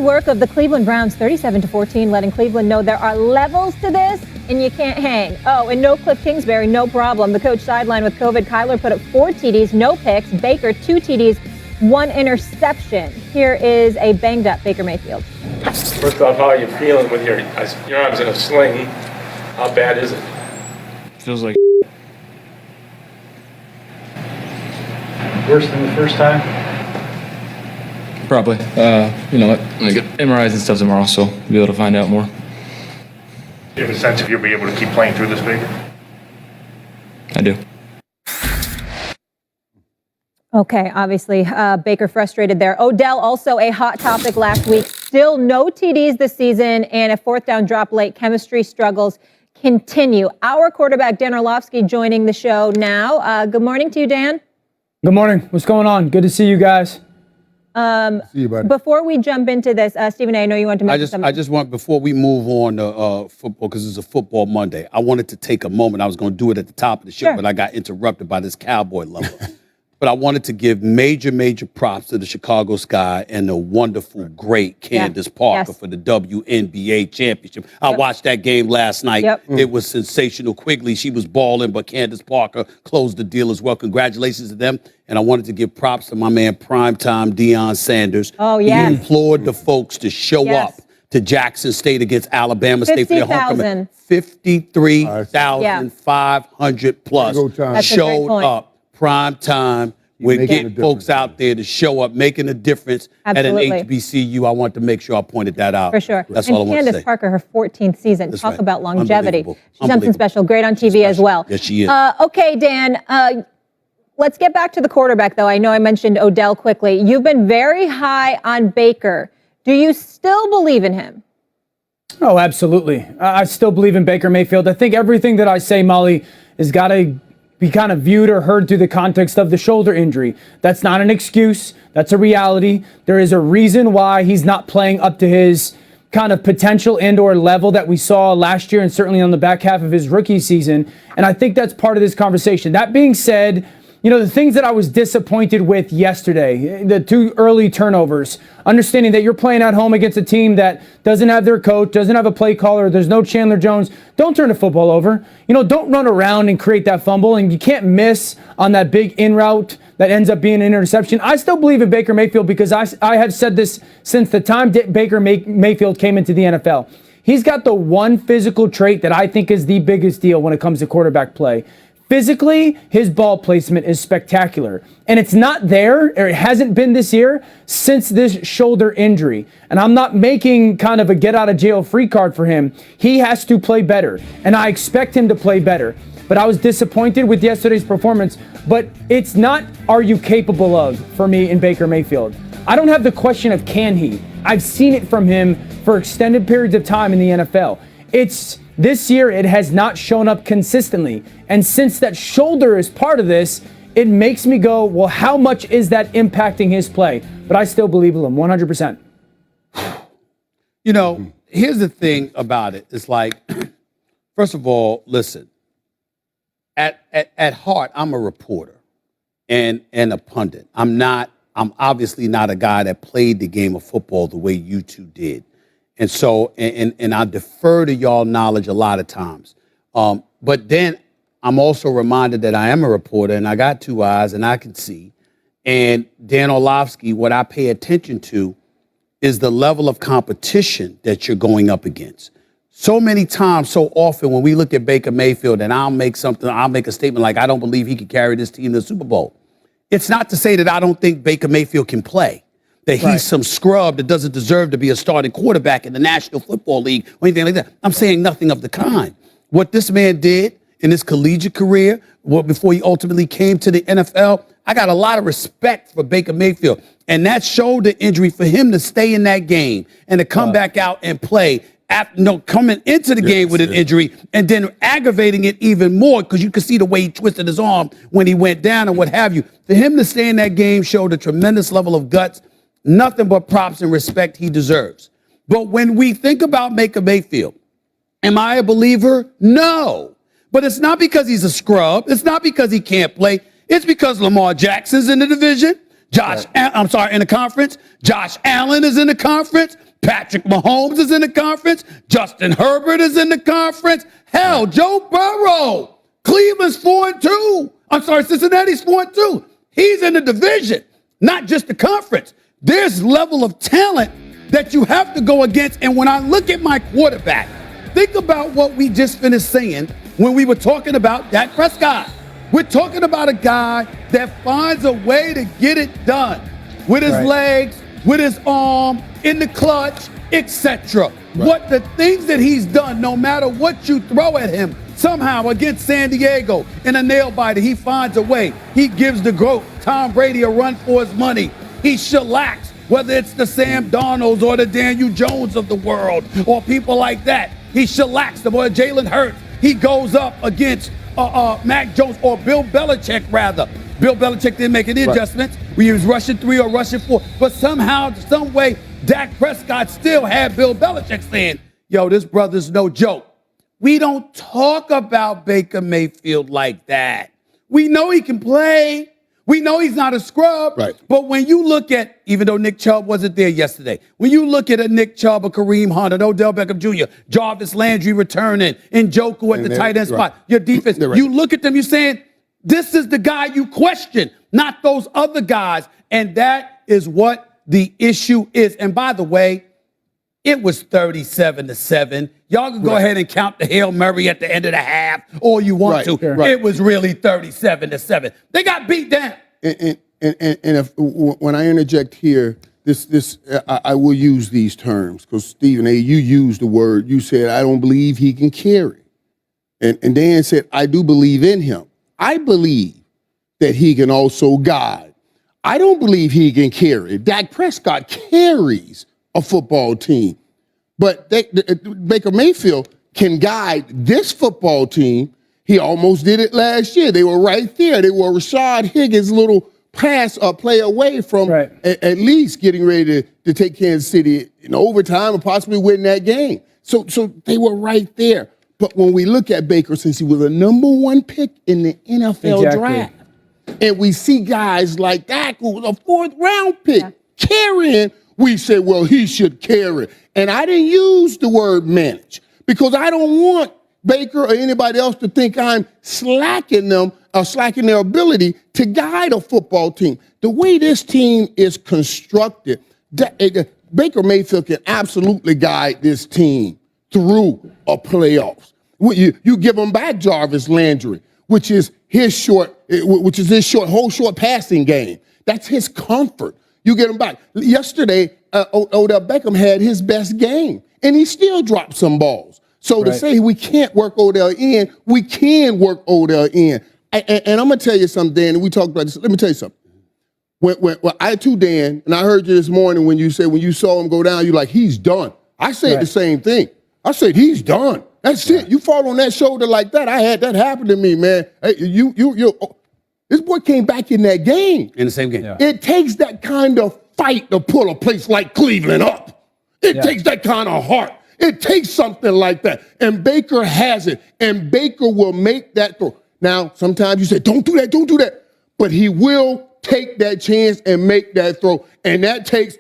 work of the Cleveland Browns, 37-14, letting Cleveland know there are levels to this and you can't hang. Oh, and no Cliff Kingsbury, no problem. The coach sidelined with COVID. Kyler put up 4 TDs, no picks. Baker, 2 TDs, 1 interception. Here is a banged up Baker Mayfield. First off, how are you feeling with your arms in a sling? How bad is it? Feels like worse than the first time? probably. I'm gonna get MRIs and stuff tomorrow, so we'll be able to find out more. Do you have a sense if you'll be able to keep playing through this, Baker? I do. Okay, obviously, Baker frustrated there. Odell, also a hot topic last week. Still no TDs this season, and a 4th down drop late. Chemistry struggles continue. Our quarterback, Dan Orlovsky, joining the show now. Good morning to you, Dan. Good morning. What's going on? Good to see you guys. See you, buddy. Before we jump into this, Stephen A., I know you want to mention something. I just want, before we move on to football, because it's a football Monday, I wanted to take a moment. I was going to do it at the top of the show, Sure. but I got interrupted by this cowboy lover. But I wanted to give major props to the Chicago Sky and the wonderful, great Candace Parker for the WNBA championship. I watched that game last night. It was sensational. Quigley, she was balling, but Candace Parker closed the deal as well. Congratulations to them. And I wanted to give props to my man, primetime Deion Sanders. Oh, yes. He implored the folks to show up to Jackson State against Alabama State for their homecoming. 53,500 plus showed up. Prime time. We're getting folks out there to show up, making a difference at an HBCU. I want to make sure I pointed that out. For sure. That's and all I want to say. Candace Parker, her 14th season. That's Talk right. about longevity. She's something Unbelievable. special. Great on TV as well. Yes, she is. Okay, Dan, let's get back to the quarterback, though. I know I mentioned Odell quickly. You've been very high on Baker. Do you still believe in him? Oh, absolutely. I still believe in Baker Mayfield. I think everything that I say, Molly, has got to be kind of viewed or heard through the context of the shoulder injury. That's not an excuse. That's a reality. There is a reason why he's not playing up to his kind of potential and or level that we saw last year and certainly on the back half of his rookie season. And I think that's part of this conversation. That being said, you know, the things that I was disappointed with yesterday, the 2 early turnovers, understanding that you're playing at home against a team that doesn't have their coach, doesn't have a play caller, there's no Chandler Jones. Don't turn the football over. You know, don't run around and create that fumble, and you can't miss on that big in route that ends up being an interception. I still believe in Baker Mayfield because I have said this since the time Baker Mayfield came into the NFL. He's got the one physical trait that I think is the biggest deal when it comes to quarterback play. Physically, his ball placement is spectacular. And it's not there, or it hasn't been this year, since this shoulder injury. And I'm not making kind of a get-out-of-jail-free card for him. He has to play better, and I expect him to play better. But I was disappointed with yesterday's performance. But it's not, are you capable of, for me in Baker Mayfield. I don't have the question of can he. I've seen it from him for extended periods of time in the NFL. This year, it has not shown up consistently. And since that shoulder is part of this, it makes me go, well, how much is that impacting his play? But I still believe in him 100%. You know, here's the thing about it. It's like, first of all, listen, at heart, I'm a reporter and a pundit. I'm obviously not a guy that played the game of football the way you two did. And so, and I defer to y'all knowledge a lot of times. But then I'm also reminded that I am a reporter and I got 2 eyes and I can see. And Dan Orlovsky, what I pay attention to is the level of competition that you're going up against. So many times, so often when we look at Baker Mayfield and I'll make a statement like, I don't believe he could carry this team to the Super Bowl. It's not to say that I don't think Baker Mayfield can play. That he's some scrub that doesn't deserve to be a starting quarterback in the National Football League or anything like that. I'm saying nothing of the kind. What this man did in his collegiate career, before he ultimately came to the NFL, I got a lot of respect for Baker Mayfield. And that shoulder injury, for him to stay in that game and to come back out and play, coming into the game with an injury and then aggravating it even more because you could see the way he twisted his arm when he went down and what have you. For him to stay in that game showed a tremendous level of guts. Nothing but props and respect he deserves. But when we think about Baker Mayfield, am I a believer? No. But it's not because he's a scrub. It's not because he can't play. It's because Lamar Jackson's in the division. In the conference. Josh Allen is in the conference. Patrick Mahomes is in the conference. Justin Herbert is in the conference. Hell, Joe Burrow. Cleveland's 4-2. I'm sorry, Cincinnati's 4-2. He's in the division, not just the conference. There's level of talent that you have to go against. And when I look at my quarterback, think about what we just finished saying when we were talking about Dak Prescott. We're talking about a guy that finds a way to get it done with his legs, with his arm, in the clutch, etc. What the things that he's done, no matter what you throw at him, somehow against San Diego in a nail biter, he finds a way. He gives the GOAT, Tom Brady, a run for his money. He shellacks, whether it's the Sam Darnolds or the Daniel Jones of the world or people like that. He shellacks them, or Jalen Hurts. He goes up against Mac Jones or Bill Belichick, rather. Bill Belichick didn't make any adjustments. We was rushing 3 or rushing 4. But somehow, some way, Dak Prescott still had Bill Belichick saying, yo, this brother's no joke. We don't talk about Baker Mayfield like that. We know he can play. We know he's not a scrub. Right. But when you look at, even though Nick Chubb wasn't there yesterday, when you look at a Nick Chubb, a Kareem Hunt, an Odell Beckham Jr., Jarvis Landry returning, Njoku at the tight end spot, your defense, you look at them, you're saying, this is the guy you question, not those other guys. And that is what the issue is. And by the way, it was 37-7. Y'all can go ahead and count the Hail Mary at the end of the half all you want to. It was really 37-7. They got beat down. And if, when I interject here, I will use these terms because Stephen A., you used the word. You said, I don't believe he can carry. And Dan said, I do believe in him. I believe that he can also guide. I don't believe he can carry. Dak Prescott carries a football team. But Baker Mayfield can guide this football team. He almost did it last year. They were right there. They were Rashad Higgins' little pass play away from at least getting ready to take Kansas City in overtime and possibly win that game. So they were right there. But when we look at Baker, since he was a number 1 pick in the NFL draft, and we see guys like that who was a 4th-round pick carrying, we say, well, he should carry. And I didn't use the word manage because I don't want Baker or anybody else to think I'm slacking them or slacking their ability to guide a football team. The way this team is constructed, Baker Mayfield can absolutely guide this team through a playoffs. You give him back Jarvis Landry, which is his short passing game. That's his comfort. You get him back. Yesterday, Odell Beckham had his best game, and he still dropped some balls. So to say we can't work Odell in, we can work Odell in. And I'm going to tell you something, Dan, and we talked about this. Let me tell you something. When I too, Dan, and I heard you this morning when you said when you saw him go down, you're like, he's done. I said the same thing. I said, he's done. That's it. You fall on that shoulder like that. I had that happen to me, man. Hey, this boy came back in that game. In the same game. It takes that kind of fight to pull a place like Cleveland up. It takes that kind of heart. It takes something like that. And Baker has it. And Baker will make that throw. Now, sometimes you say, don't do that. But he will take that chance and make that throw. And that takes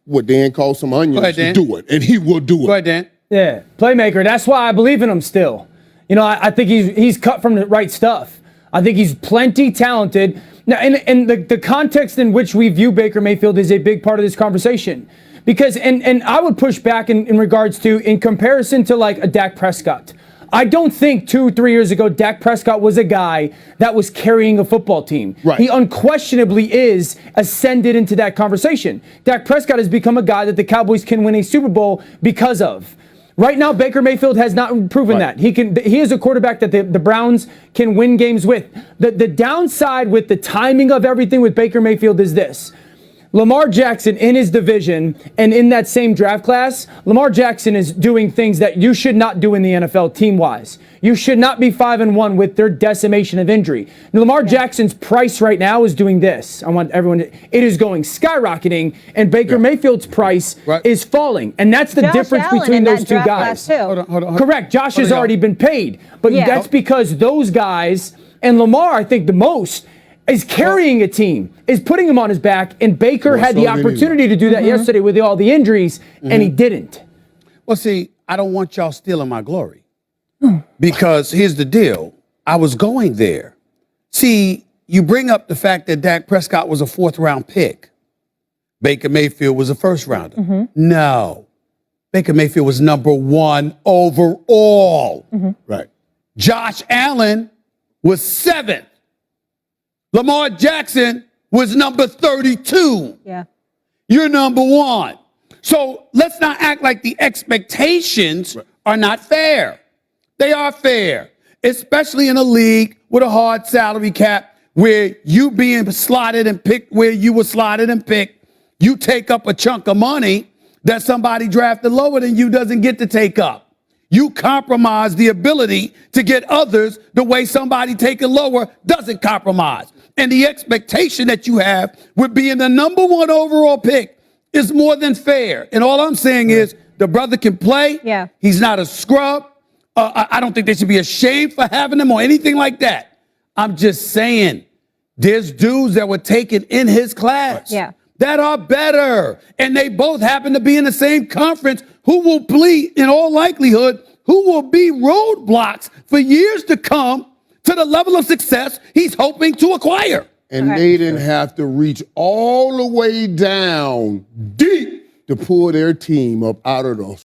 what Dan calls some onions to do it. And he will do it. Go ahead, Dan. Yeah, playmaker. That's why I believe in him still. You know, I think he's cut from the right stuff. I think he's plenty talented. Now, and the context in which we view Baker Mayfield is a big part of this conversation. Because, and I would push back in regards to, in comparison to like a Dak Prescott. I don't think 2-3 years ago, Dak Prescott was a guy that was carrying a football team. Right. He unquestionably is ascended into that conversation. Dak Prescott has become a guy that the Cowboys can win a Super Bowl because of. Right now, Baker Mayfield has not proven that. He is a quarterback that the Browns can win games with. The downside with the timing of everything with Baker Mayfield is this. Lamar Jackson in his division and in that same draft class, Lamar Jackson is doing things that you should not do in the NFL team-wise. You should not be 5-1 with their decimation of injury. Now, Lamar Jackson's price right now is doing this. I want everyone to, it is going skyrocketing, and Baker Mayfield's price is falling. And that's the difference between those two guys. Hold on. Correct. Josh has already been paid. But that's because those guys, and Lamar, I think the most, is carrying a team, is putting them on his back, and Baker had the opportunity to do that yesterday with all the injuries, and he didn't. Well, see, I don't want y'all stealing my glory. Because here's the deal. I was going there. See, you bring up the fact that Dak Prescott was a 4th-round pick. Baker Mayfield was a 1st-rounder. No. Baker Mayfield was number 1 overall. Right. Josh Allen was 7th. Lamar Jackson was number 32. Yeah. You're number 1. So let's not act like the expectations are not fair. They are fair, especially in a league with a hard salary cap where you being slotted and picked where you were slotted and picked. You take up a chunk of money that somebody drafted lower than you doesn't get to take up. You compromise the ability to get others the way somebody taken lower doesn't compromise. And the expectation that you have with being the number 1 overall pick is more than fair. And all I'm saying is the brother can play. Yeah. He's not a scrub. I don't think they should be ashamed for having him or anything like that. I'm just saying there's dudes that were taken in his class that are better. And they both happen to be in the same conference who will be, in all likelihood, who will be roadblocks for years to come to the level of success he's hoping to acquire. And they didn't have to reach all the way down deep to pull their team up out of the